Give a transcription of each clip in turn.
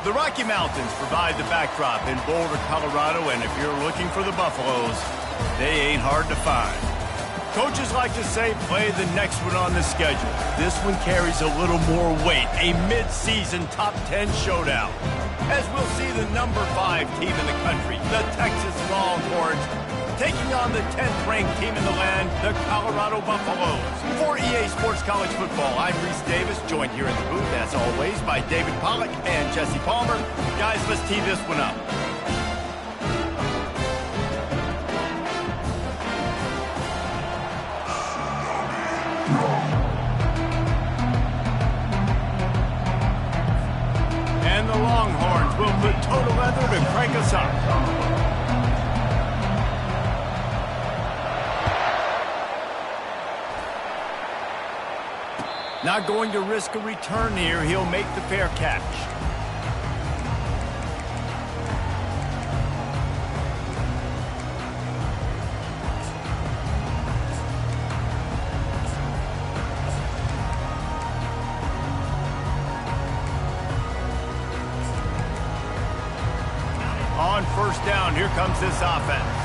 The Rocky Mountains provide the backdrop in Boulder, Colorado, and if you're looking for the Buffaloes, they ain't hard to find. Coaches like to say play the next one on the schedule. This one carries a little more weight, a mid-season top 10 showdown. As we'll see the number 5 team in the country, the Texas Longhorns, taking on the 10th-ranked team in the land, the Colorado Buffaloes. For EA Sports College Football, I'm Reese Davis, joined here in the booth, as always, by David Pollack and Jesse Palmer. Guys, let's tee this one up. And the Longhorns will put total leather to crank us up. Not going to risk a return here. He'll make the fair catch. On first down, here comes this offense.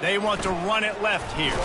They want to run it left here.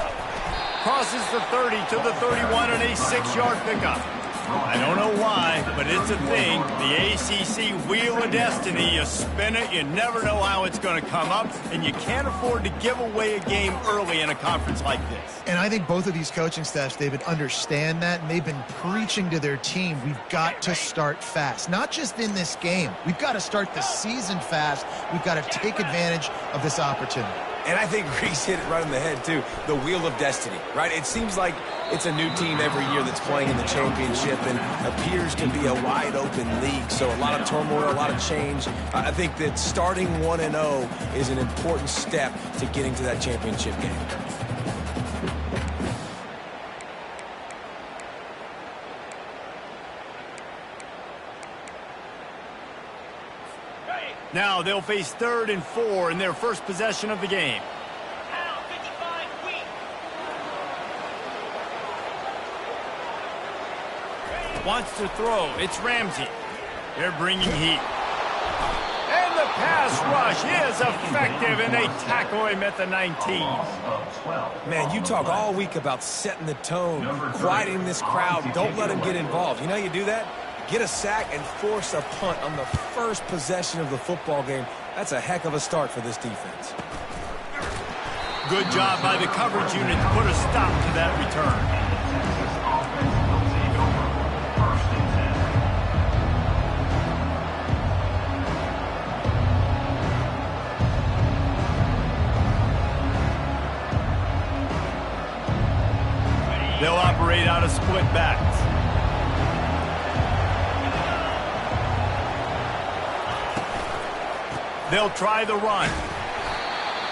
Crosses the 30 to the 31 and a 6-yard pickup. I don't know why, but it's a thing. The ACC Wheel of Destiny, you spin it, you never know how it's going to come up, and you can't afford to give away a game early in a conference like this. And I think both of these coaching staffs, David, understand that, and they've been preaching to their team, we've got to start fast. Not just in this game. We've got to start the season fast. We've got to take advantage of this opportunity. And I think Reese hit it right on the head, too. The Wheel of Destiny, right? It seems like it's a new team every year that's playing in the championship and appears to be a wide-open league. So a lot of turmoil, a lot of change. I think that starting 1-0 is an important step to getting to that championship game. Now they'll face 3rd and 4 in their first possession of the game. Wants to throw. It's Ramsey. They're bringing heat. And the pass rush is effective, and they tackle him at the 19. Man, you talk all week about setting the tone, quieting this crowd. Don't let them get involved. You know how you do that? Get a sack and force a punt on the first possession of the football game. That's a heck of a start for this defense. Good job by the coverage unit to put a stop to that return. They'll operate out of split backs. They'll try the run.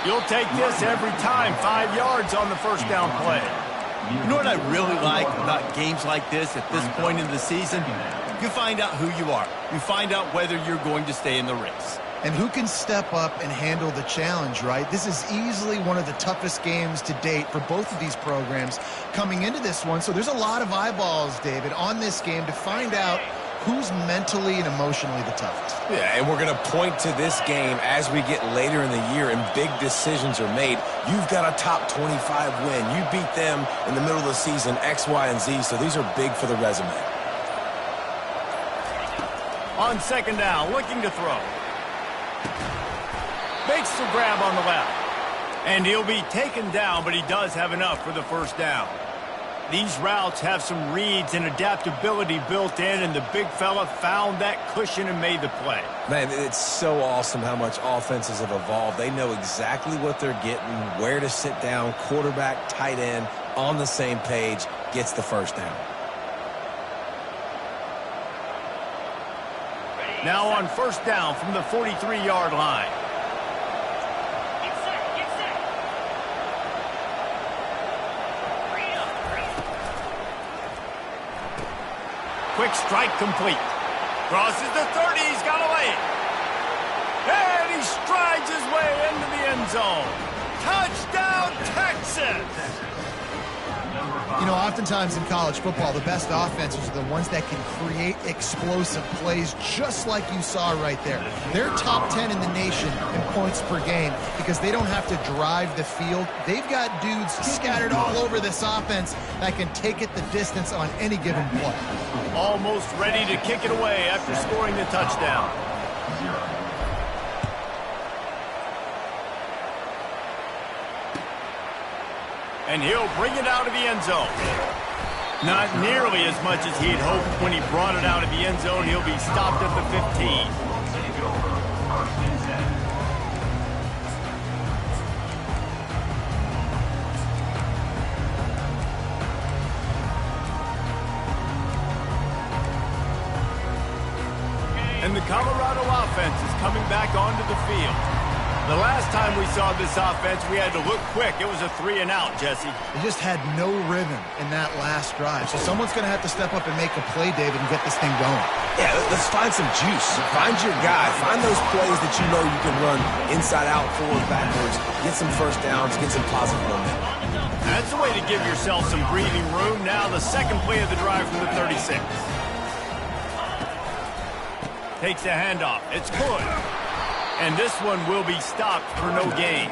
You'll take this every time. 5 yards on the first down play. You know what I really like about games like this at this point in the season? You find out who you are. You find out whether you're going to stay in the race. And who can step up and handle the challenge, right? This is easily one of the toughest games to date for both of these programs coming into this one. So there's a lot of eyeballs, David, on this game to find out who's mentally and emotionally the toughest. Yeah, and we're going to point to this game as we get later in the year and big decisions are made. You've got a top 25 win. You beat them in the middle of the season, X, Y, and Z, so these are big for the resume. On second down, looking to throw. Makes the grab on the left. And he'll be taken down, but he does have enough for the first down. These routes have some reads and adaptability built in, and the big fella found that cushion and made the play. Man, it's so awesome how much offenses have evolved. They know exactly what they're getting, where to sit down, quarterback, tight end, on the same page, gets the first down. Now on first down from the 43-yard line. Quick strike complete. Crosses the 30. He's got a lane. And He strides his way into the end zone. Touchdown, Texas! You know, oftentimes in college football, the best offenses are the ones that can create explosive plays, just like you saw right there. They're top 10 in the nation in points per game because they don't have to drive the field. They've got dudes scattered all over this offense that can take it the distance on any given play. Almost ready to kick it away after scoring the touchdown. And he'll bring it out of the end zone. Not nearly as much as he'd hoped when he brought it out of the end zone. He'll be stopped at the 15. And the Colorado offense is coming back onto the field. The last time we saw this offense, we had to look quick. It was a 3-and-out, Jesse. They just had no rhythm in that last drive. So someone's going to have to step up and make a play, David, and get this thing going. Yeah, let's find some juice. Find your guy. Find those plays that you know you can run inside out, forward, backwards. Get some first downs. Get some positive momentum. That's the way to give yourself some breathing room. Now the second play of the drive from the 36. Takes a handoff. It's good. And this one will be stopped for no gain.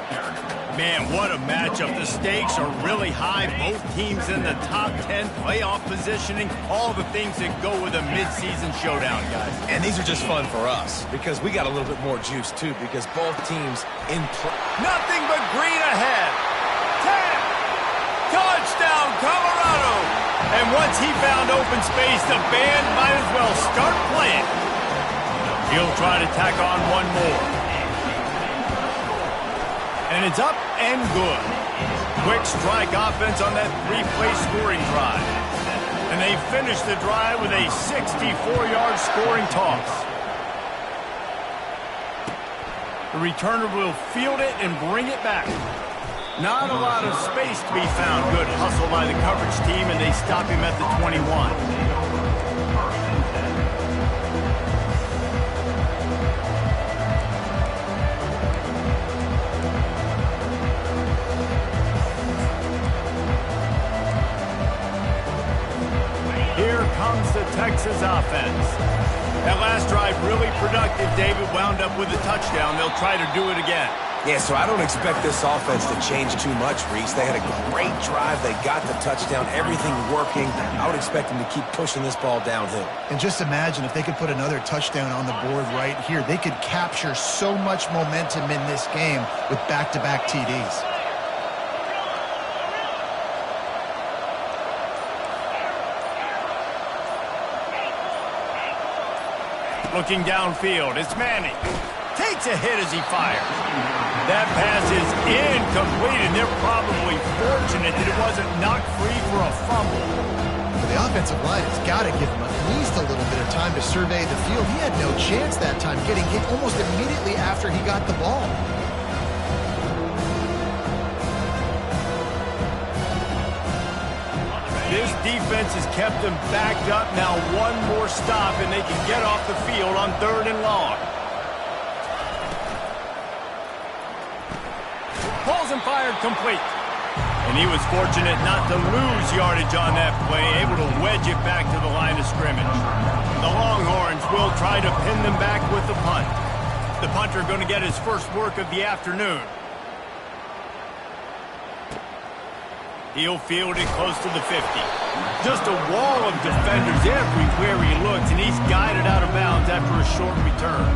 Man, what a matchup. The stakes are really high. Both teams in the top 10, playoff positioning, all the things that go with a midseason showdown, guys. And these are just fun for us because we got a little bit more juice, too, because both teams in play. Nothing but green ahead. 10. Touchdown, Colorado. And once he found open space, the band might as well start playing. He'll try to tack on one more. And it's up and good. Quick strike offense on that 3-play scoring drive. And they finish the drive with a 64-yard scoring toss. The returner will field it and bring it back. Not a lot of space to be found. Good hustle by the coverage team, and they stop him at the 21. The Texas offense. That last drive really productive. David wound up with a touchdown. They'll try to do it again. Yeah, so I don't expect this offense to change too much, Reese. They had a great drive. They got the touchdown. Everything working. I would expect them to keep pushing this ball downhill. And just imagine if they could put another touchdown on the board right here. They could capture so much momentum in this game with back-to-back TDs. Looking downfield, it's Manning. Takes a hit as he fires. That pass is incomplete, and they're probably fortunate that it wasn't knocked free for a fumble. Well, the offensive line has got to give him at least a little bit of time to survey the field. He had no chance that time, getting hit almost immediately after he got the ball. This defense has kept them backed up. Now one more stop, and they can get off the field on 3rd and long. Pulls and fired complete. And he was fortunate not to lose yardage on that play, able to wedge it back to the line of scrimmage. The Longhorns will try to pin them back with the punt. The punter going to get his first work of the afternoon. He'll field it close to the 50. Just a wall of defenders everywhere he looks, and he's guided out of bounds after a short return.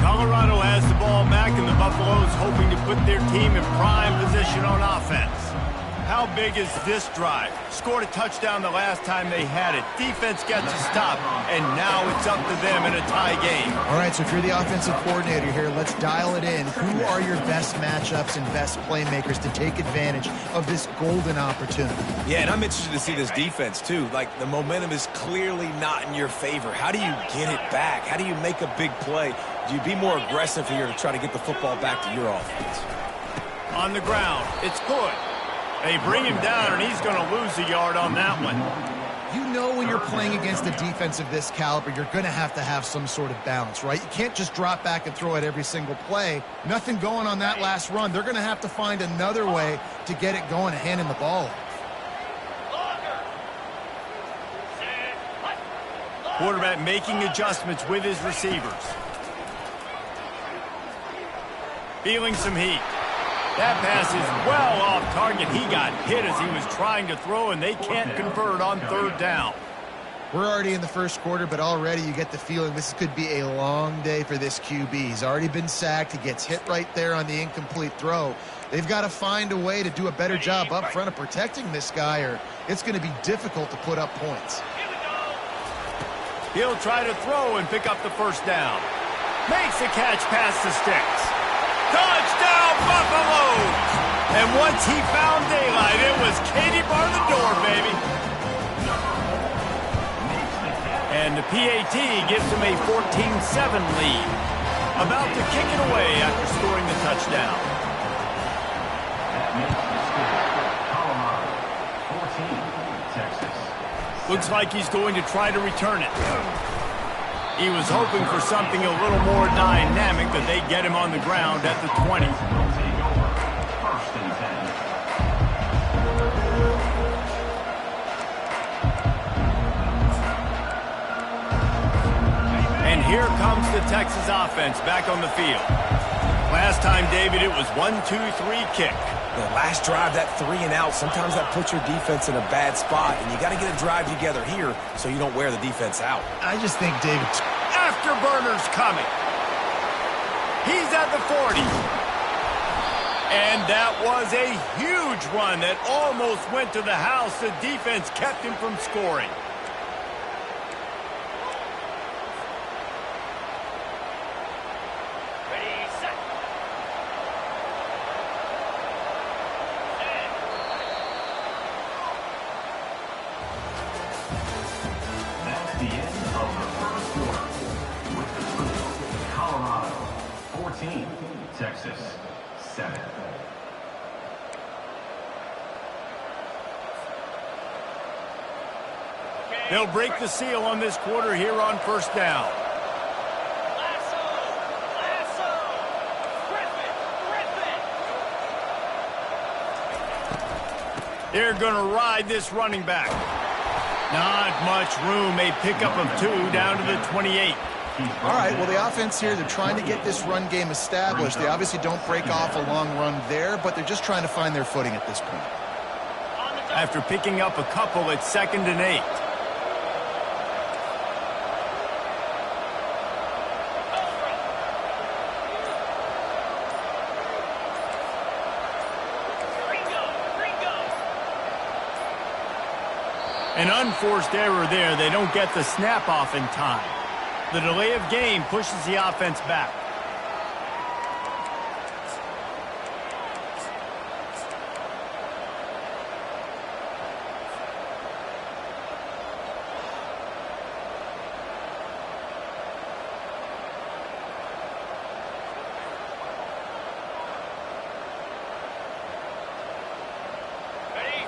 Colorado has the ball back, and the Buffaloes hoping to put their team in prime position on offense. How big is this drive? Scored a touchdown the last time they had it. Defense gets a stop, and now it's up to them in a tie game. All right, so if you're the offensive coordinator here, let's dial it in. Who are your best matchups and best playmakers to take advantage of this golden opportunity? Yeah, and I'm interested to see this defense, too. Like, the momentum is clearly not in your favor. How do you get it back? How do you make a big play? Do you be more aggressive here to try to get the football back to your offense? On the ground, it's good. They bring him down, and he's going to lose a yard on that one. You know when you're playing against a defense of this caliber, you're going to have some sort of balance, right? You can't just drop back and throw it every single play. Nothing going on that last run. They're going to have to find another way to get it going and hand him the ball off. Quarterback making adjustments with his receivers. Feeling some heat. That pass is well off target. He got hit as he was trying to throw, and they can't convert on third down. We're already in the first quarter, but already you get the feeling this could be a long day for this QB. He's already been sacked. He gets hit right there on the incomplete throw. They've got to find a way to do a better job up front of protecting this guy, or it's going to be difficult to put up points. He'll try to throw and pick up the first down. Makes the catch past the sticks. Touchdown, Buffaloes! And once he found daylight, it was Katie bar the door, baby. And the PAT gives him a 14-7 lead. About to kick it away after scoring the touchdown. Looks like he's going to try to return it. He was hoping for something a little more dynamic, that they get him on the ground at the 20. And here comes the Texas offense back on the field. Last time, David, it was 1-2-3 kick. The last drive, that 3 and out, sometimes that puts your defense in a bad spot, and you got to get a drive together here so you don't wear the defense out. I just think, David, Afterburner's coming. He's at the 40. And that was a huge run that almost went to the house. The defense kept him from scoring. Texas, 7. They'll break the seal on this quarter here on first down. They're going to ride this running back. Not much room. A pickup of 2 down to the 28. All right, well, the offense here, they're trying to get this run game established. They obviously don't break off a long run there, but they're just trying to find their footing at this point. After picking up a couple, it's 2nd and 8. An unforced error there. They don't get the snap off in time. The delay of game pushes the offense back.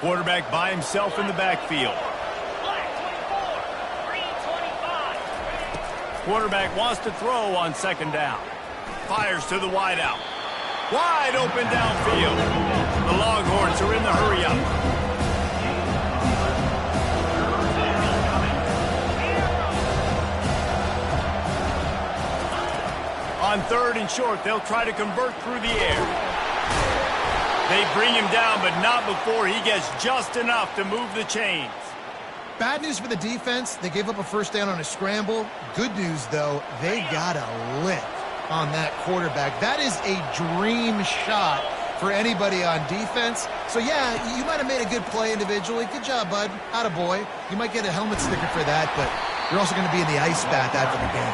Quarterback by himself in the backfield. Quarterback wants to throw on 2nd down. Fires to the wideout. Wide open downfield. The Longhorns are in the hurry-up. On 3rd and short, they'll try to convert through the air. They bring him down, but not before he gets just enough to move the chains. Bad news for the defense. They gave up a first down on a scramble. Good news, though, they got a lick on that quarterback. That is a dream shot for anybody on defense. So, yeah, you might have made a good play individually. Good job, bud. Attaboy. You might get a helmet sticker for that, but you're also going to be in the ice bath after the game.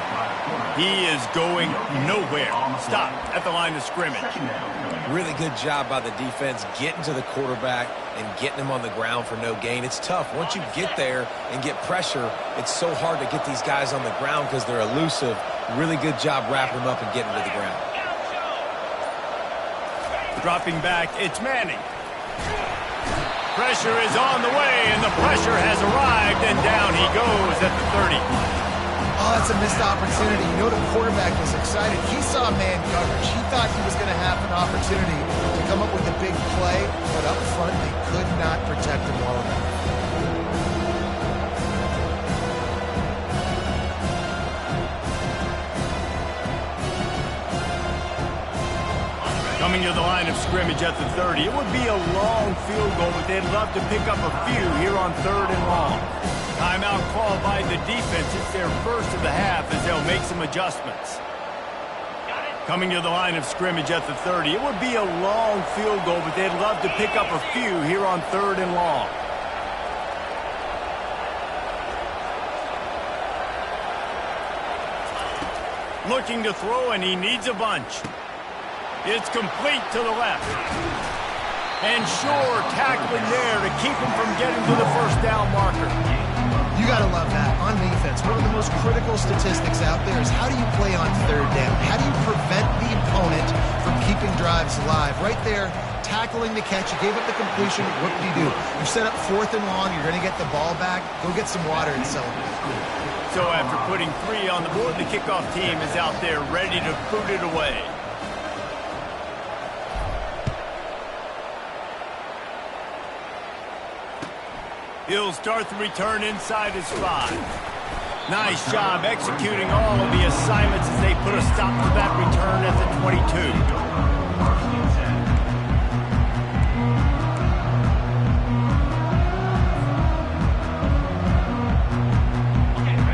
He is going nowhere. Stop at the line of scrimmage. Really good job by the defense getting to the quarterback and getting him on the ground for no gain. It's tough. Once you get there and get pressure, it's so hard to get these guys on the ground because they're elusive. Really good job wrapping them up and getting to the ground. Dropping back, it's Manning. Pressure is on the way, and the pressure has arrived, and down he goes at the 30. Oh, that's a missed opportunity. You know the quarterback was excited. He saw man coverage. He thought he was going to have an opportunity to come up with a big play, but up front they could not protect him well enough. Coming to the line of scrimmage at the 30. It would be a long field goal, but they'd love to pick up a few here on 3rd and long. Timeout called by the defense. It's their first of the half as they'll make some adjustments. Coming to the line of scrimmage at the 30. It would be a long field goal, but they'd love to pick up a few here on 3rd and long. Looking to throw, and he needs a bunch. It's complete to the left. And Shore tackling there to keep him from getting to the first down marker. You got to love that. On defense, one of the most critical statistics out there is how do you play on 3rd down? How do you prevent the opponent from keeping drives alive? Right there, tackling the catch. You gave up the completion. What do? You set up 4th and long. You're going to get the ball back. Go get some water and celebrate. So after putting 3 on the board, the kickoff team is out there ready to boot it away. He'll start the return inside his 5. Nice job executing all of the assignments as they put a stop to that return at the 22.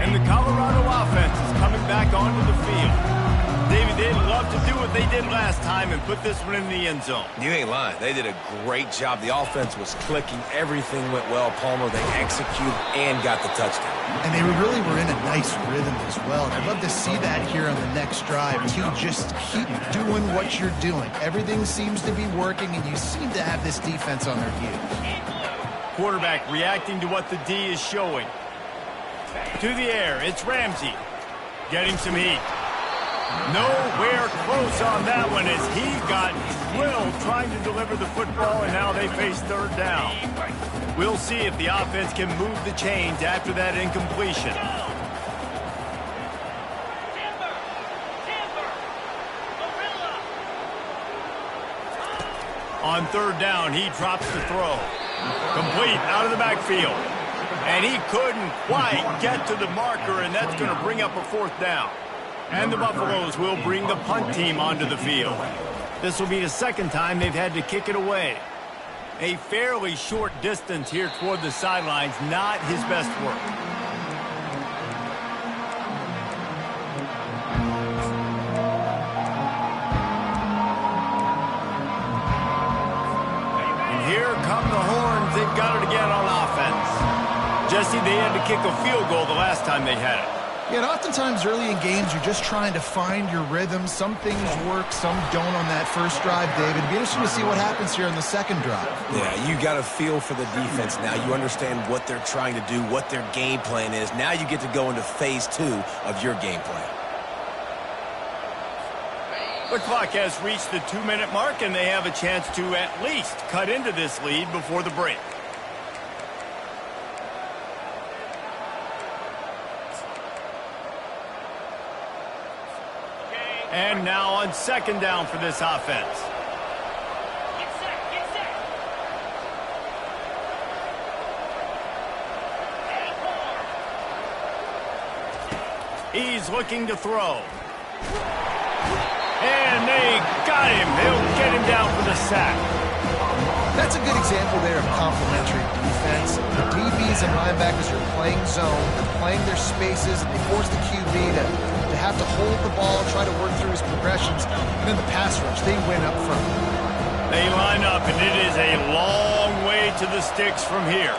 And the Colorado offense is coming back onto the field. David, they'd love to do what they did last time and put this one in the end zone. You ain't lying. They did a great job. The offense was clicking. Everything went well, Palmer. They executed and got the touchdown. And they really were in a nice rhythm as well. And I'd love to see that here on the next drive, too. Just keep doing what you're doing. Everything seems to be working, and you seem to have this defense on their heels. Quarterback reacting to what the D is showing. To the air, it's Ramsey. Getting some heat. Nowhere close on that one as he got drilled trying to deliver the football, and now they face 3rd down. We'll see if the offense can move the chains after that incompletion. On 3rd down, he drops the throw. Complete out of the backfield. And he couldn't quite get to the marker, and that's going to bring up a 4th down. And the Buffaloes will bring the punt team onto the field. This will be the 2nd time they've had to kick it away. A fairly short distance here toward the sidelines, not his best work. And here come the horns. They've got it again on offense. Jesse, they had to kick a field goal the last time they had it. Yeah, and oftentimes early in games, you're just trying to find your rhythm. Some things work, some don't on that first drive, David. It'd be interesting to see what happens here on the 2nd drive. Yeah, you got a feel for the defense now. You understand what they're trying to do, what their game plan is. Now you get to go into phase 2 of your game plan. The clock has reached the 2-minute mark, and they have a chance to at least cut into this lead before the break. And now on 2nd down for this offense. He's looking to throw. And they got him. They'll get him down for the sack. That's a good example there of complementary defense. The DBs and linebackers are playing zone, they're playing their spaces, and they force the QB to have to hold the ball, try to work through his progressions. And in the pass rush, they win up front. They line up, and it is a long way to the sticks from here.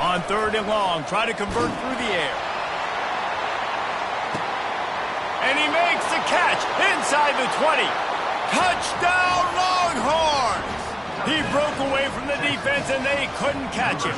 On 3rd and long, try to convert through the air. And he makes the catch inside the 20. Touchdown, Longhorns! He broke away from the defense, and they couldn't catch him.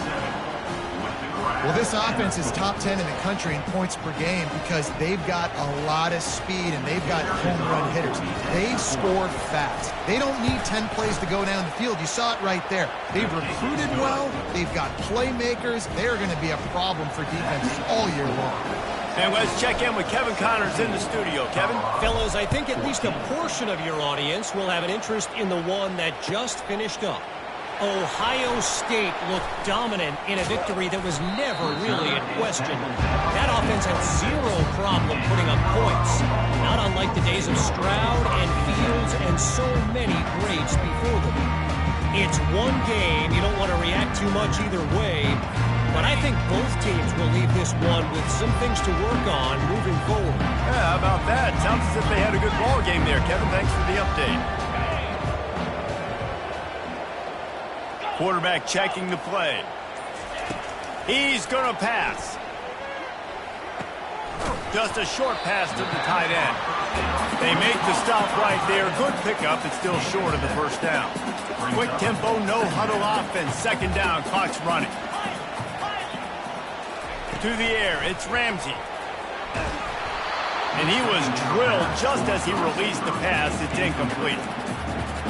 Well, this offense is top 10 in the country in points per game because they've got a lot of speed and they've got home run hitters. They score fast. They don't need 10 plays to go down the field. You saw it right there. They've recruited well. They've got playmakers. They're going to be a problem for defenses all year long. And let's check in with Kevin Connors in the studio. Kevin? Fellas, I think at least a portion of your audience will have an interest in the one that just finished up. Ohio State looked dominant in a victory that was never really in question. That offense had zero problem putting up points, not unlike the days of Stroud and Fields and so many greats before them. It's one game. You don't want to react too much either way, but I think both teams will leave this one with some things to work on moving forward. Yeah, how about that? Sounds as if they had a good ball game there, Kevin. Thanks for the update. Quarterback checking the play. He's going to pass. Just a short pass to the tight end. They make the stop right there. Good pickup. It's still short of the first down. Quick tempo, no huddle offense. Second down, clock's running. To the air, it's Ramsey. And he was drilled just as he released the pass. It's incomplete.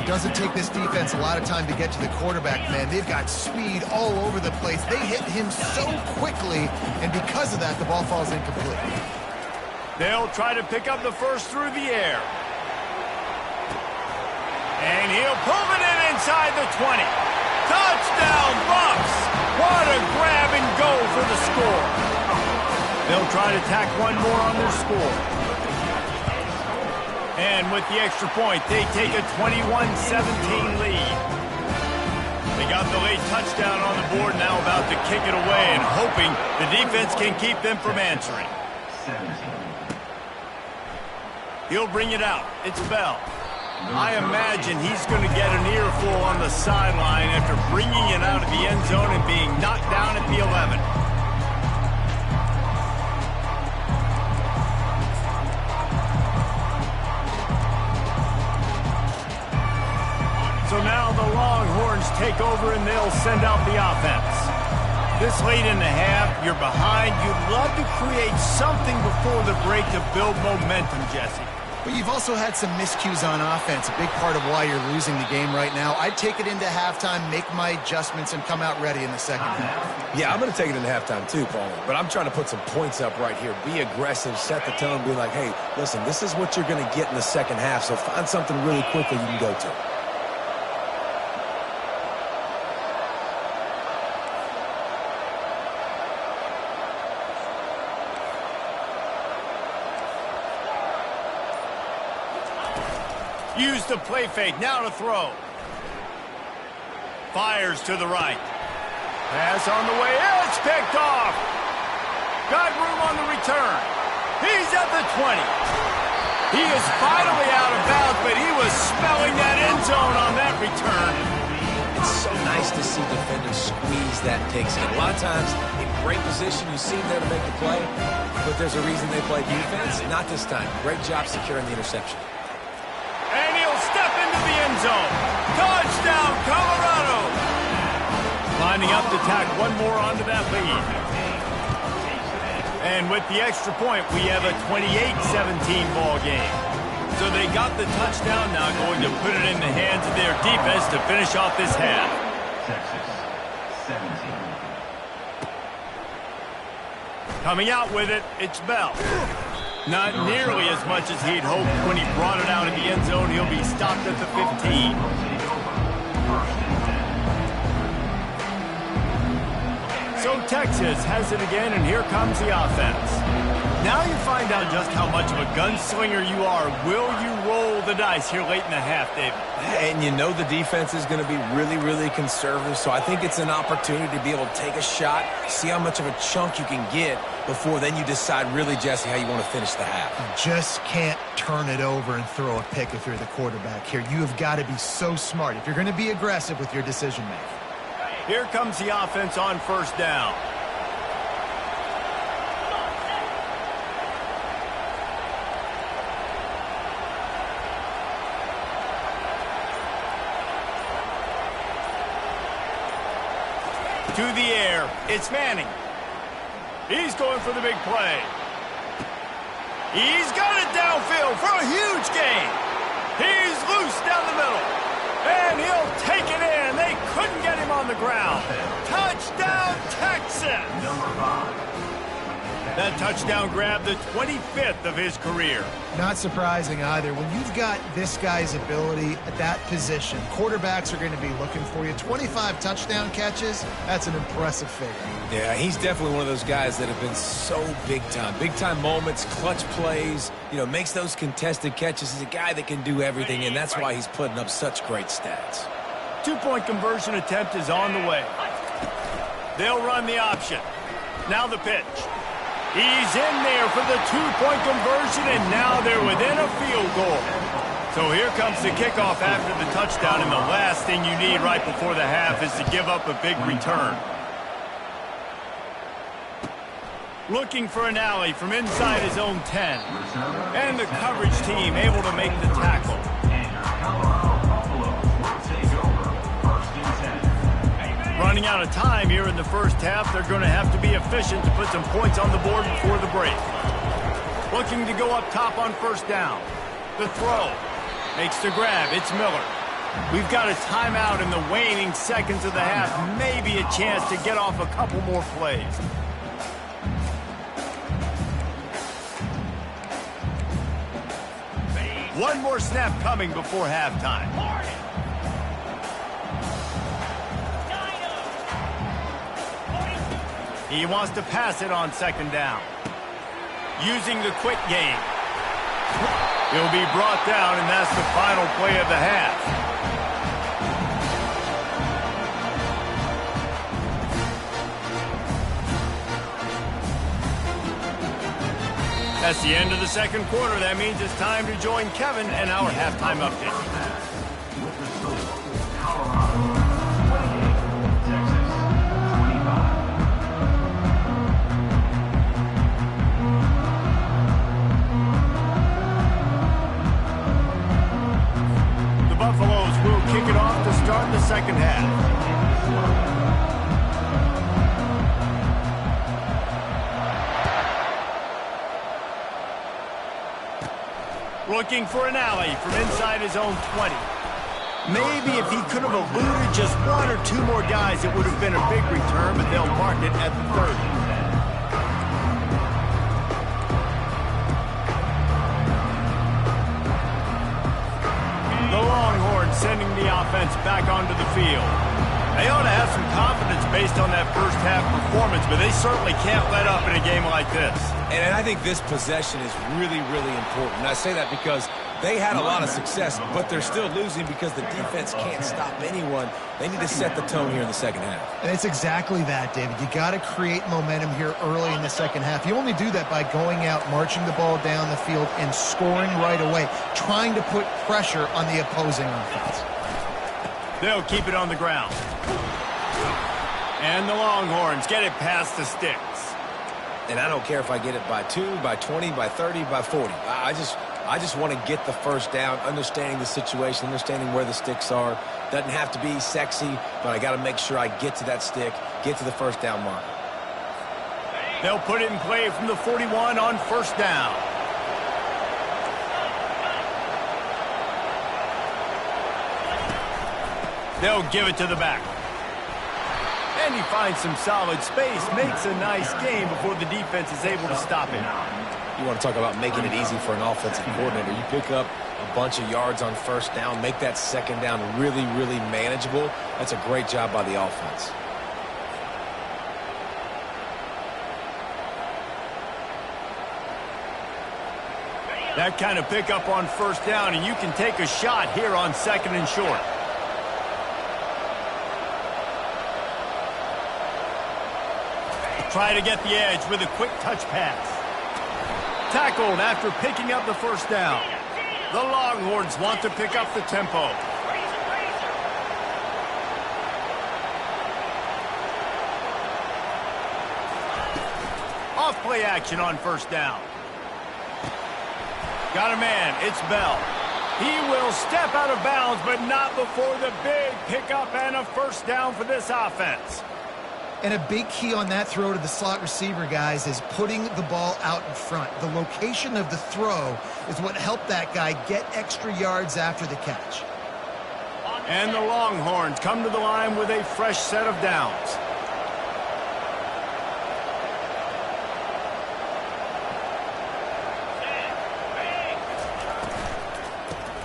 Doesn't take this defense a lot of time to get to the quarterback, man. They've got speed all over the place. They hit him so quickly, and because of that, the ball falls incomplete. They'll try to pick up the first through the air. And he'll pull it in inside the 20. Touchdown, Bucks! What a grab and go for the score. They'll try to tack one more on their score. And with the extra point, they take a 21-17 lead. They got the late touchdown on the board, now about to kick it away and hoping the defense can keep them from answering. 17. He'll bring it out. It's Bell. I imagine he's going to get an earful on the sideline after bringing it out of the end zone and being knocked down at the 11. So now the Longhorns take over and they'll send out the offense. This late in the half, you're behind. You'd love to create something before the break to build momentum, Jesse. But you've also had some miscues on offense, a big part of why you're losing the game right now. I'd take it into halftime, make my adjustments, and come out ready in the second half. Yeah, I'm going to take it into halftime too, Paulie. But I'm trying to put some points up right here. Be aggressive, set the tone, be like, hey, listen, this is what you're going to get in the second half, so find something really quickly you can go to. Use the play fake, now to throw. Fires to the right. Pass on the way, it's picked off. Got room on the return. He's at the 20. He is finally out of bounds, but he was smelling that end zone on that return. It's so nice to see defenders squeeze that picks in. A lot of times, in great position, you see them there to make the play, but there's a reason they play defense. Not this time. Great job securing the interception. And he'll step into the end zone. Touchdown, Colorado! Lining up to tack one more onto that lead. And with the extra point, we have a 28-17 ball game. So they got the touchdown, now going to put it in the hands of their defense to finish off this half. Texas 17. Coming out with it, it's Bell. Not nearly as much as he'd hoped when he brought it out of the end zone. He'll be stopped at the 15. So Texas has it again, and here comes the offense. Now you find out just how much of a gunslinger you are. Will you roll the dice here late in the half, David? And you know the defense is going to be really, really conservative, so I think it's an opportunity to be able to take a shot, see how much of a chunk you can get before then you decide really, Jesse, how you want to finish the half. You just can't turn it over and throw a pick if you're the quarterback here. You have got to be so smart if you're going to be aggressive with your decision-making. Here comes the offense on first down. To the air, it's Manning. He's going for the big play. He's got it downfield for a huge gain. He's loose down the middle. And he'll take it in. They couldn't get him on the ground. Touchdown, Texans! Number 5. That touchdown grabbed the 25th of his career. Not surprising either. When you've got this guy's ability at that position, quarterbacks are going to be looking for you. 25 touchdown catches, that's an impressive figure. Yeah, he's definitely one of those guys that have been so big time. Big time moments, clutch plays, makes those contested catches. He's a guy that can do everything, and that's why he's putting up such great stats. 2-point conversion attempt is on the way. They'll run the option. Now the pitch. He's in there for the 2-point conversion, and now they're within a field goal. So here comes the kickoff after the touchdown, and the last thing you need right before the half is to give up a big return. Looking for an alley from inside his own 10. And the coverage team able to make the tackle. Running out of time here in the first half, they're going to have to be efficient to put some points on the board before the break. Looking to go up top on first down. The throw. Makes the grab. It's Miller. We've got a timeout in the waning seconds of the half. Maybe a chance to get off a couple more plays. One more snap coming before halftime. He wants to pass it on second down. Using the quick game. He'll be brought down, and that's the final play of the half. That's the end of the second quarter. That means it's time to join Kevin and our halftime update. With the score, Colorado 28, Texas 25. The Buffaloes will kick it off to start the second half. Looking for an alley from inside his own 20. Maybe if he could have eluded just one or two more guys, it would have been a big return, but they'll mark it at the 30. The Longhorns sending the offense back onto the field. They ought to have some confidence based on that first half performance, but they certainly can't let up in a game like this. And I think this possession is really, really important. And I say that because they had a lot of success, but they're still losing because the defense can't stop anyone. They need to set the tone here in the second half. And it's exactly that, David. You got to create momentum here early in the second half. You only do that by going out, marching the ball down the field, and scoring right away, trying to put pressure on the opposing offense. They'll keep it on the ground. And the Longhorns get it past the sticks. And I don't care if I get it by 2, by 20, by 30, by 40. I just want to get the first down, understanding the situation, understanding where the sticks are. Doesn't have to be sexy, but I got to make sure I get to that stick, get to the first down mark. They'll put it in play from the 41 on first down. They'll give it to the back. And he finds some solid space, makes a nice game before the defense is able to stop him. You want to talk about making it easy for an offensive coordinator. You pick up a bunch of yards on first down, make that second down really, really manageable. That's a great job by the offense. That kind of pickup on first down, and you can take a shot here on second and short. Try to get the edge with a quick touch pass. Tackled after picking up the first down. The Longhorns want to pick up the tempo. Off play action on first down. Got a man, it's Bell. He will step out of bounds, but not before the big pickup and a first down for this offense. And a big key on that throw to the slot receiver, guys, is putting the ball out in front. The location of the throw is what helped that guy get extra yards after the catch. And the Longhorns come to the line with a fresh set of downs.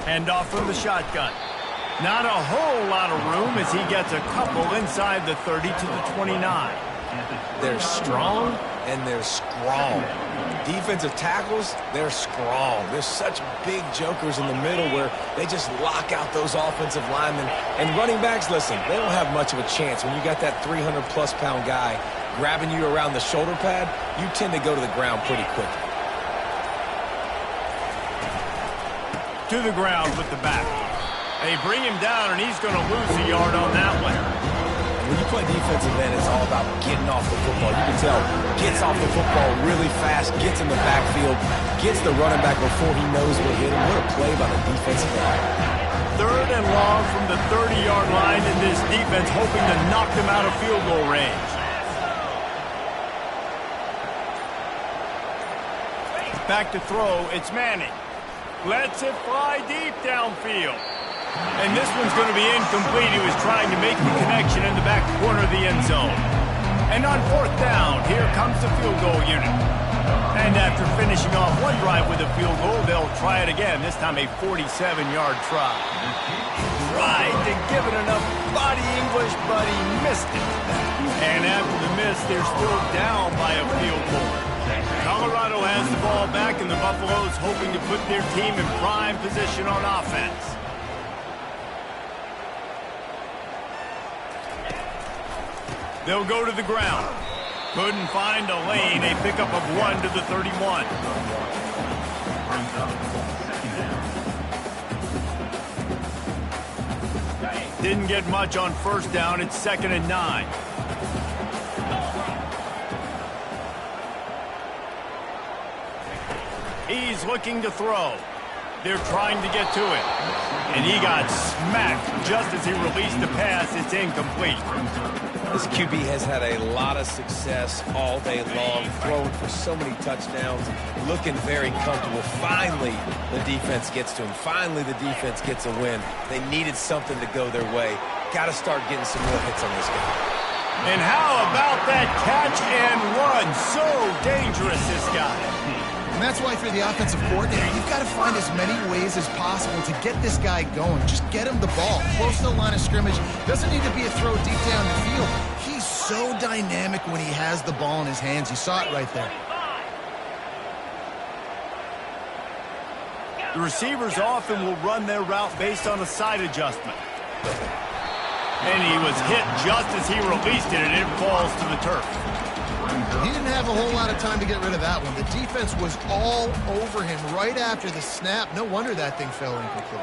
Hand off from the shotgun. Not a whole lot of room as he gets a couple inside the 30 to the 29. They're strong and they're strong. Defensive tackles, they're strong. There's such big jokers in the middle where they just lock out those offensive linemen. And running backs, listen, they don't have much of a chance. When you got that 300-plus pound guy grabbing you around the shoulder pad, you tend to go to the ground pretty quickly. To the ground with the back. They bring him down, and he's going to lose a yard on that one. When you play defensive end, it's all about getting off the football. You can tell, gets off the football really fast, gets in the backfield, gets the running back before he knows what hit him. What a play by the defensive end. 3rd and long from the 30-yard line, and this defense hoping to knock them out of field goal range. Back to throw, it's Manning. Lets it fly deep downfield. And this one's going to be incomplete. He was trying to make the connection in the back corner of the end zone. And on 4th down, here comes the field goal unit. And after finishing off one drive with a field goal, they'll try it again, this time a 47-yard try. Tried to give it enough body English, but he missed it. And after the miss, they're still down by a field goal. Colorado has the ball back, and the Buffaloes hoping to put their team in prime position on offense. They'll go to the ground. Couldn't find a lane. A pickup of 1 to the 31. Didn't get much on 1st down. It's 2nd and 9. He's looking to throw. They're trying to get to it. And he got smacked just as he released the pass. It's incomplete. This QB has had a lot of success all day long, throwing for so many touchdowns, looking very comfortable. Finally, the defense gets to him. Finally, the defense gets a win. They needed something to go their way. Got to start getting some more hits on this guy. And how about that catch and run? So dangerous, this guy. And that's why for the offensive coordinator, you've got to find as many ways as possible to get this guy going. Just get him the ball. Close to the line of scrimmage. Doesn't need to be a throw deep down the field. He's so dynamic when he has the ball in his hands. You saw it right there. The receivers often will run their route based on a side adjustment. And he was hit just as he released it, and it falls to the turf. He didn't have a whole lot of time to get rid of that one. The defense was all over him right after the snap. No wonder that thing fell incomplete.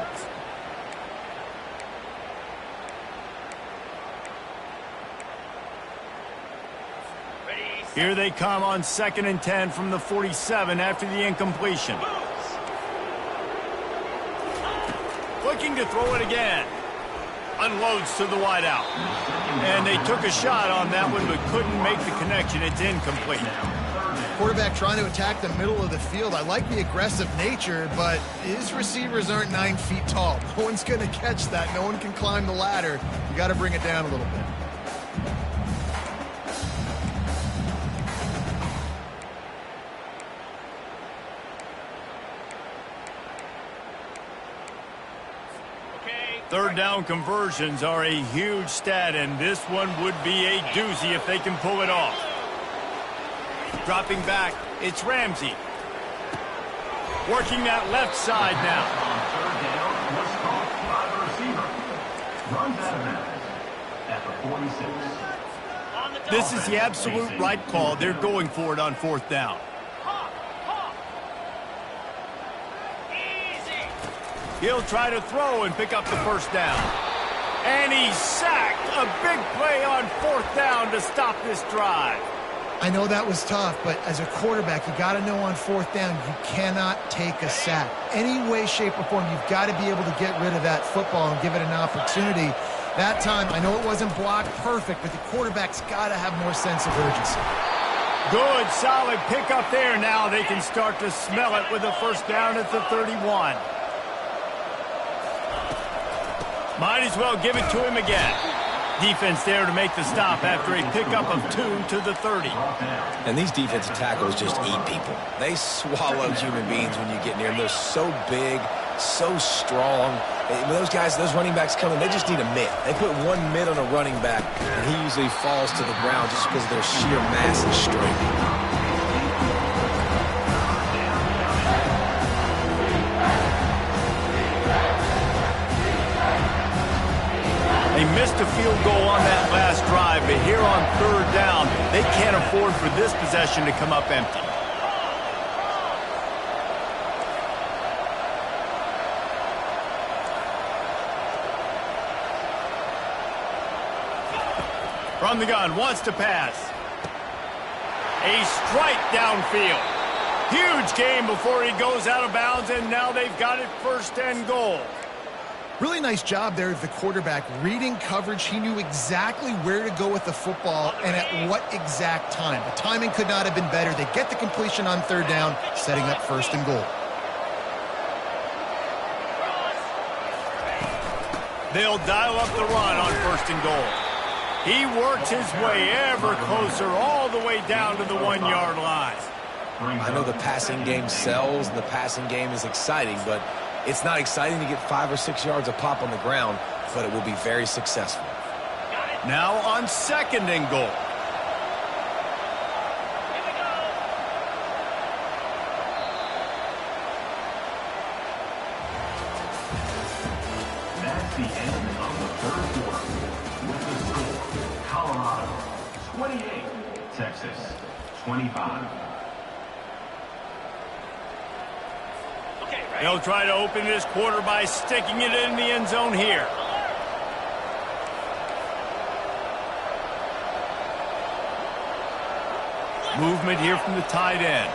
Here they come on 2nd and 10 from the 47 after the incompletion. Looking to throw it again. Unloads to the wideout. And they took a shot on that one but couldn't make the connection. It's incomplete. Quarterback trying to attack the middle of the field. I like the aggressive nature, but his receivers aren't 9 feet tall. No one's going to catch that. No one can climb the ladder. You got to bring it down a little bit. Third down conversions are a huge stat, and this one would be a doozy if they can pull it off. Dropping back, it's Ramsey. Working that left side now. This is the absolute right call. They're going for it on 4th down. He'll try to throw and pick up the 1st down. And he's sacked. A big play on 4th down to stop this drive. I know that was tough, but as a quarterback, you got to know on 4th down, you cannot take a sack. Any way, shape, or form, you've got to be able to get rid of that football and give it an opportunity That time, I know it wasn't blocked perfect, but the quarterback's got to have more sense of urgency. Good, solid pickup there. Now they can start to smell it with a first down at the 31. Might as well give it to him again. Defense there to make the stop after a pickup of 2 to the 30. And these defensive tackles just eat people. They swallow human beings when you get near them. They're so big, so strong. When those guys, those running backs come in, they just need a mid. They put one mid on a running back, and he usually falls to the ground just because of their sheer mass and strength. They missed a field goal on that last drive, but here on third down, they can't afford for this possession to come up empty. From the gun, wants to pass. A strike downfield. Huge game before he goes out of bounds, and now they've got it first and goal. Really nice job there of the quarterback reading coverage. He knew exactly where to go with the football and at what exact time. The timing could not have been better. They get the completion on third down, setting up first and goal. They'll dial up the run on first and goal. He works his way ever closer all the way down to the 1-yard line. I know the passing game sells and the passing game is exciting, but it's not exciting to get 5 or 6 yards a pop on the ground, but it will be very successful. Now on second and goal. That's the end of the third quarter. With the score, Colorado 28, Texas 25. They'll try to open this quarter by sticking it in the end zone here. Movement here from the tight end.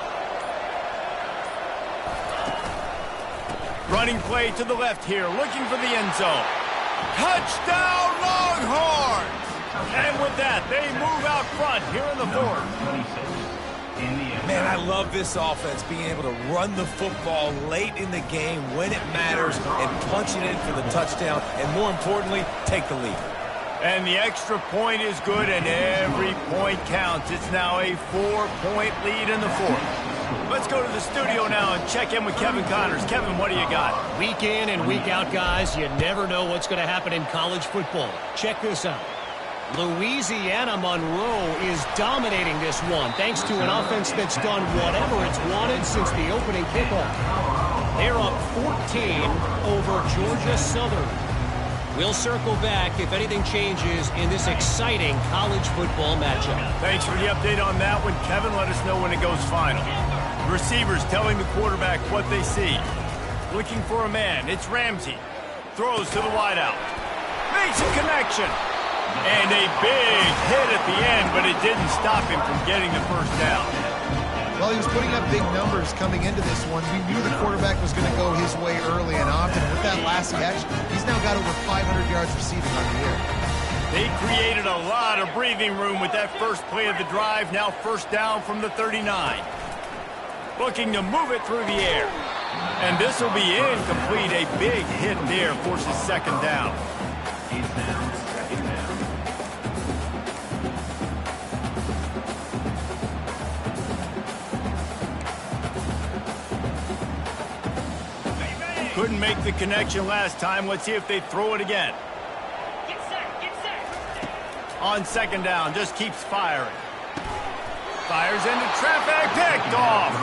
Running play to the left here, looking for the end zone. Touchdown, Longhorns! And with that, they move out front here in the fourth. Man, I love this offense, being able to run the football late in the game when it matters and punch it in for the touchdown, and more importantly, take the lead. And the extra point is good, and every point counts. It's now a 4-point lead in the fourth. Let's go to the studio now and check in with Kevin Connors. Kevin, what do you got? Week in and week out, guys, you never know what's going to happen in college football. Check this out. Louisiana Monroe is dominating this one thanks to an offense that's done whatever it's wanted since the opening kickoff. They're up 14 over Georgia Southern. We'll circle back if anything changes in this exciting college football matchup. Thanks for the update on that one, Kevin. Let us know when it goes final. The receivers telling the quarterback what they see. Looking for a man. It's Ramsey. Throws to the wideout. Makes a connection. And a big hit at the end, but it didn't stop him from getting the first down. Well, he was putting up big numbers coming into this one. We knew the quarterback was going to go his way early and often. With that last catch, he's now got over 500 yards receiving on the year. They created a lot of breathing room with that first play of the drive. Now first down from the 39. Looking to move it through the air. And this will be incomplete. A big hit there forces second down. Couldn't make the connection last time. Let's see if they throw it again. Get set, get set. On second down, just keeps firing. Fires into traffic, picked off.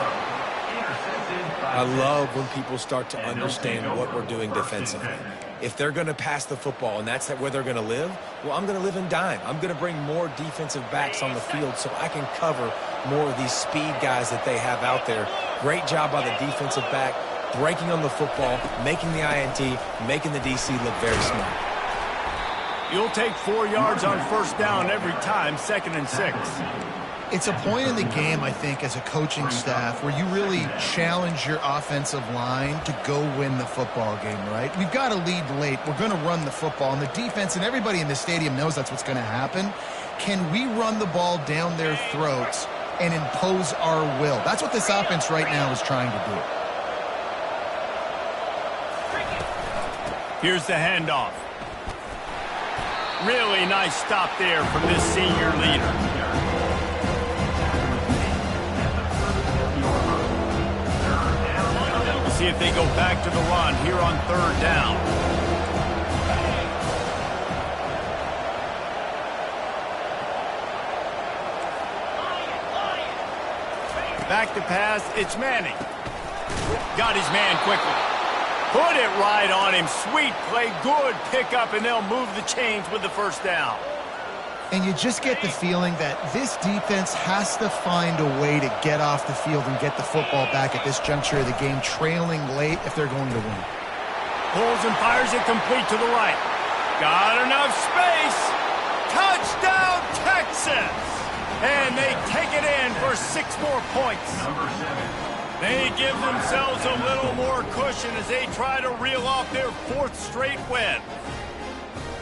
I love when people start to understand what we're doing defensively. If they're going to pass the football and that's where they're going to live, well, I'm going to live and dime. I'm going to bring more defensive backs on the field so I can cover more of these speed guys that they have out there. Great job by the defensive back, breaking on the football, making the INT, making the DC look very smart. You'll take 4 yards on first down every time, 2nd and 6. It's a point in the game, I think, as a coaching staff where you really challenge your offensive line to go win the football game, right? We've got to lead late. We're going to run the football. And the defense and everybody in the stadium knows that's what's going to happen. Can we run the ball down their throats and impose our will? That's what this offense right now is trying to do. Here's the handoff. Really nice stop there from this senior leader. See if they go back to the run here on 3rd down. Back to pass, it's Manning. Got his man quickly. Put it right on him. Sweet play, good pickup, and they'll move the chains with the 1st down. And you just get the feeling that this defense has to find a way to get off the field and get the football back at this juncture of the game, trailing late if they're going to win. Pulls and fires it complete to the right. Got enough space. Touchdown, Texas! And they take it in for 6 more points. They give themselves a little more cushion as they try to reel off their 4th straight win.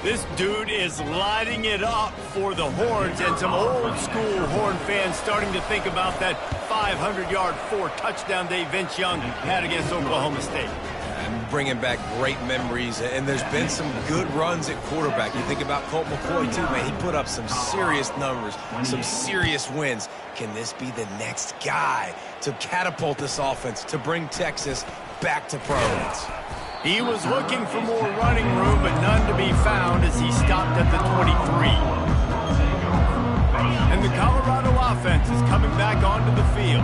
This dude is lighting it up for the Horns, and some old-school Horn fans starting to think about that 500-yard 4-touchdown day Vince Young had against Oklahoma State. And bringing back great memories, and there's been some good runs at quarterback. You think about Colt McCoy, too, man. He put up some serious numbers, some serious wins. Can this be the next guy to catapult this offense, to bring Texas back to prominence? He was looking for more running room, but none to be found as he stopped at the 23. And the Colorado offense is coming back onto the field.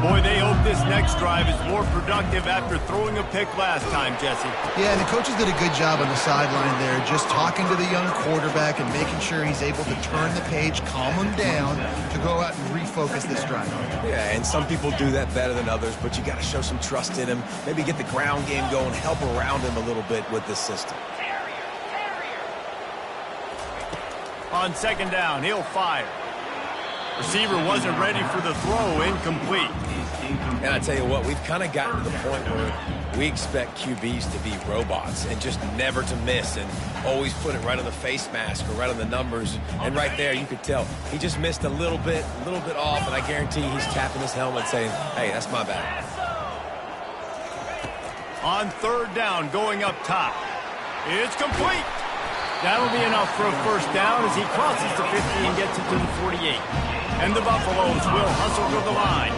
Boy, they hope this next drive is more productive after throwing a pick last time, Jesse. Yeah, and the coaches did a good job on the sideline there, just talking to the young quarterback and making sure he's able to turn the page, calm him down, to go out and refocus this drive. Yeah, and some people do that better than others, but you got to show some trust in him, maybe get the ground game going, help around him a little bit with this system. On 2nd down, he'll fire. Receiver wasn't ready for the throw, incomplete. And I tell you what, we've kind of gotten to the point where we expect QBs to be robots and just never to miss and always put it right on the face mask or right on the numbers. And right there, you could tell he just missed a little bit off, and I guarantee he's tapping his helmet saying, hey, that's my bad. On 3rd down, going up top. It's complete. That'll be enough for a 1st down as he crosses the 50 and gets it to the 48. And the Buffaloes will hustle to the line.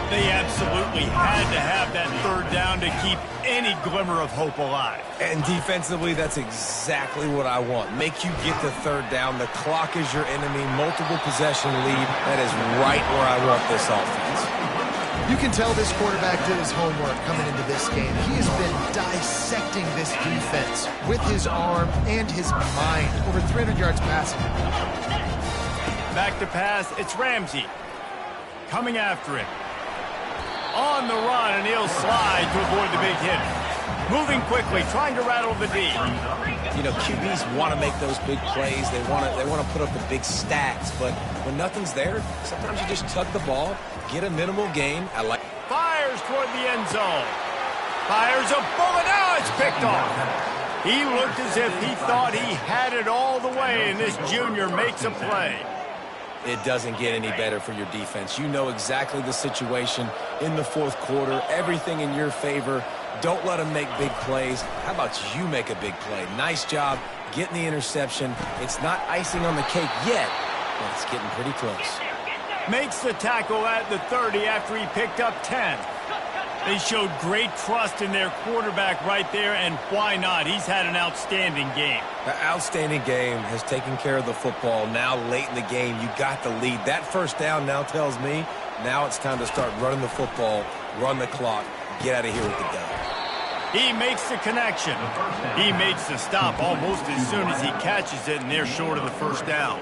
They absolutely had to have that 3rd down to keep any glimmer of hope alive. And defensively, that's exactly what I want. Make you get the 3rd down. The clock is your enemy. Multiple possession lead. That is right where I want this offense. You can tell this quarterback did his homework coming into this game. He has been dissecting this defense with his arm and his mind. Over 300 yards passing. Back to pass, it's Ramsey. Coming after it. On the run, and he'll slide to avoid the big hit. Moving quickly, trying to rattle the D. You know, QBs want to make those big plays. They want to put up the big stats. But when nothing's there, sometimes you just tuck the ball, get a minimal gain. Fires toward the end zone. Fires a bullet. Now it's picked off. He looked as if he thought he had it all the way, and this junior makes a play. It doesn't get any better for your defense. You know exactly the situation in the 4th quarter. Everything in your favor. Don't let them make big plays. How about you make a big play? Nice job getting the interception. It's not icing on the cake yet, but it's getting pretty close. Makes the tackle at the 30 after he picked up 10. They showed great trust in their quarterback right there, and why not? He's had an outstanding game. The outstanding game has taken care of the football. Now, late in the game, you got the lead. That 1st down now tells me now it's time to start running the football, run the clock, get out of here with the dub. He makes the connection. He makes the stop almost as soon as he catches it, and they're short of the 1st down.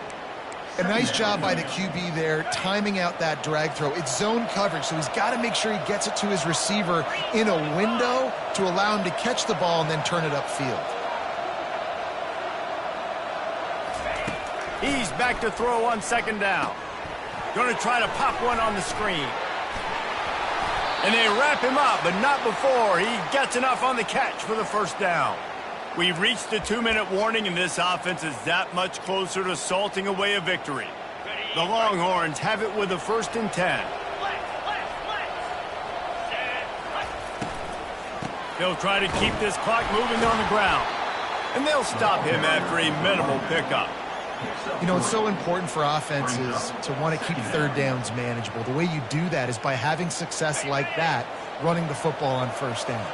A nice job by the QB there, timing out that drag throw. It's zone coverage, so he's got to make sure he gets it to his receiver in a window to allow him to catch the ball and then turn it upfield. He's back to throw on 2nd down. Going to try to pop one on the screen. And they wrap him up, but not before he gets enough on the catch for the first down. We've reached the 2-minute warning, and this offense is that much closer to salting away a victory. The Longhorns have it with a 1st and 10. They'll try to keep this clock moving on the ground. And they'll stop him after a minimal pickup. You know, it's so important for offenses to want to keep 3rd downs manageable. The way you do that is by having success like that, running the football on 1st down.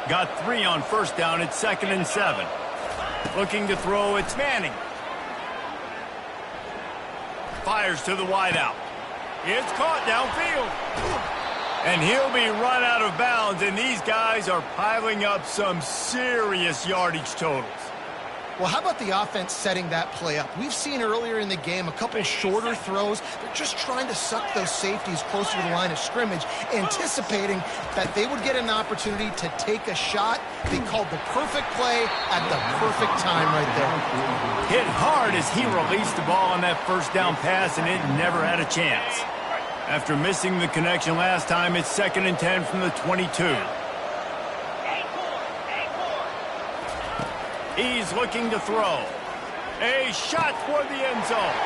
Got 3 on 1st down. It's 2nd and 7. Looking to throw, it's Manning. Fires to the wideout. It's caught downfield. And he'll be run out of bounds, and these guys are piling up some serious yardage totals. Well, how about the offense setting that play up? We've seen earlier in the game a couple shorter throws. They're just trying to suck those safeties closer to the line of scrimmage, anticipating that they would get an opportunity to take a shot. They called the perfect play at the perfect time right there. Hit hard as he released the ball on that 1st down pass, and it never had a chance. After missing the connection last time, it's 2nd and 10 from the 22. He's looking to throw. A shot for the end zone.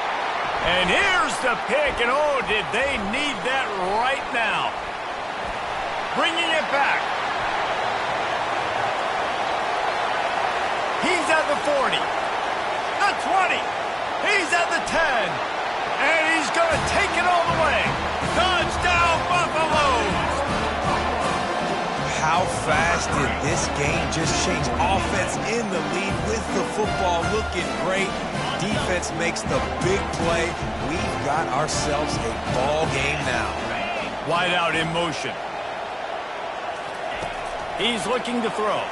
And here's the pick, and oh, did they need that right now. Bringing it back. He's at the 40. The 20. He's at the 10. And he's going to take it all the way. Touchdown, Buffaloes! How fast did this game just change? Offense in the lead with the football looking great. Defense makes the big play. We've got ourselves a ball game now. Wide out in motion. He's looking to throw.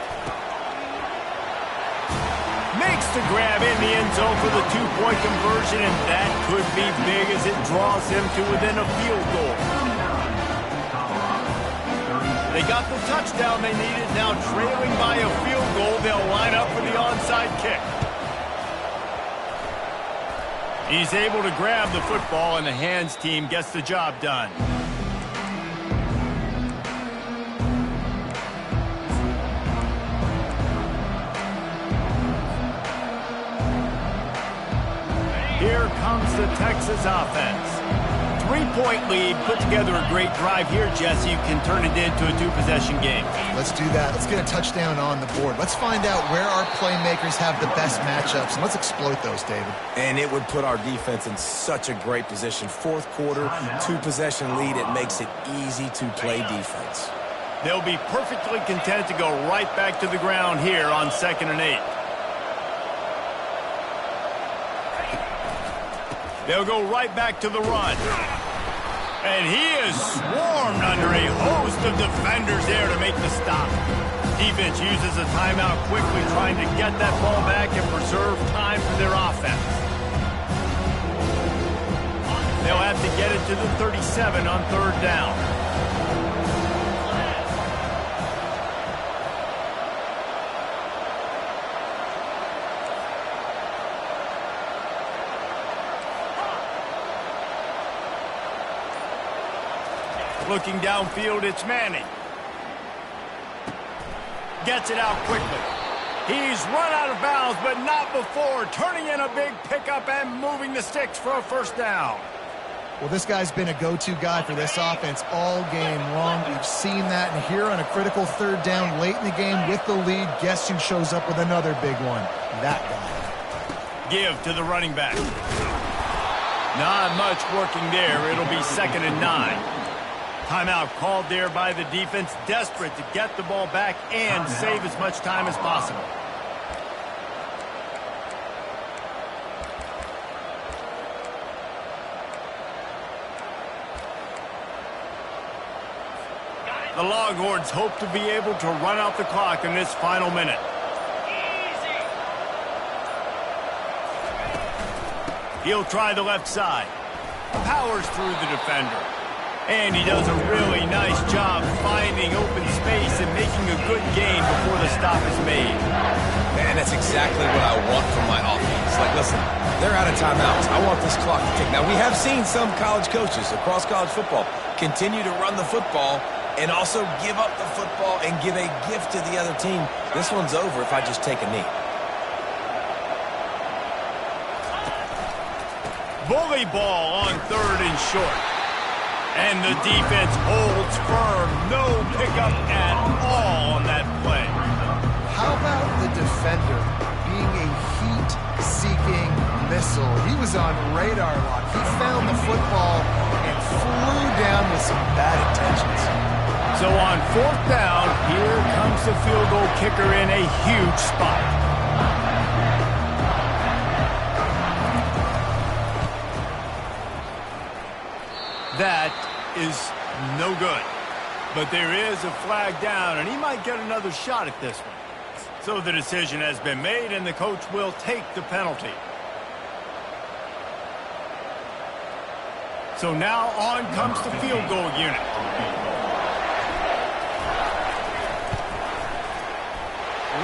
Makes the grab in the end zone for the 2-point conversion, and that could be big as it draws him to within a field goal. They got the touchdown they needed. Now trailing by a field goal, they'll line up for the onside kick. He's able to grab the football, and the hands team gets the job done. Here comes the Texas offense. 3-point lead, put together a great drive here, Jesse. You can turn it into a 2-possession game. Let's do that. Let's get a touchdown on the board. Let's find out where our playmakers have the best matchups, and let's exploit those, David. And it would put our defense in such a great position. 4th quarter, 2-possession lead. It makes it easy to play defense. They'll be perfectly content to go right back to the ground here on 2nd and 8. They'll go right back to the run. And he is swarmed under a host of defenders there to make the stop. Defense uses a timeout quickly, trying to get that ball back and preserve time for their offense. They'll have to get it to the 37 on 3rd down. Looking downfield, it's Manning. Gets it out quickly. He's run out of bounds, but not before turning in a big pickup and moving the sticks for a 1st down. Well, this guy's been a go-to guy for this offense all game long. We've seen that, and here on a critical 3rd down late in the game with the lead, guess who shows up with another big one? That guy. Give to the running back. Not much working there. It'll be 2nd and 9. Timeout called there by the defense, desperate to get the ball back and save as much time as possible. The Longhorns hope to be able to run out the clock in this final minute. He'll try the left side. Powers through the defender. And he does a really nice job finding open space and making a good gain before the stop is made. Man, that's exactly what I want from my offense. Like, listen, They're out of timeouts. I want this clock to tick. Now, we have seen some college coaches across college football continue to run the football and also give up the football and give a gift to the other team. This one's over if I just take a knee. Bully ball on 3rd and short. And the defense holds firm. No pickup at all on that play. How about the defender being a heat-seeking missile? He was on radar lock. He found the football and flew down with some bad intentions. So on 4th down, here comes the field goal kicker in a huge spot. That is no good. But there is a flag down, and he might get another shot at this one. So the decision has been made, and the coach will take the penalty. So now on comes the field goal unit.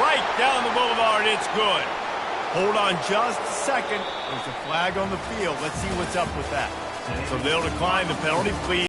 Right down the boulevard, it's good. Hold on just a second. There's a flag on the field. Let's see what's up with that. So they'll decline the penalty, please.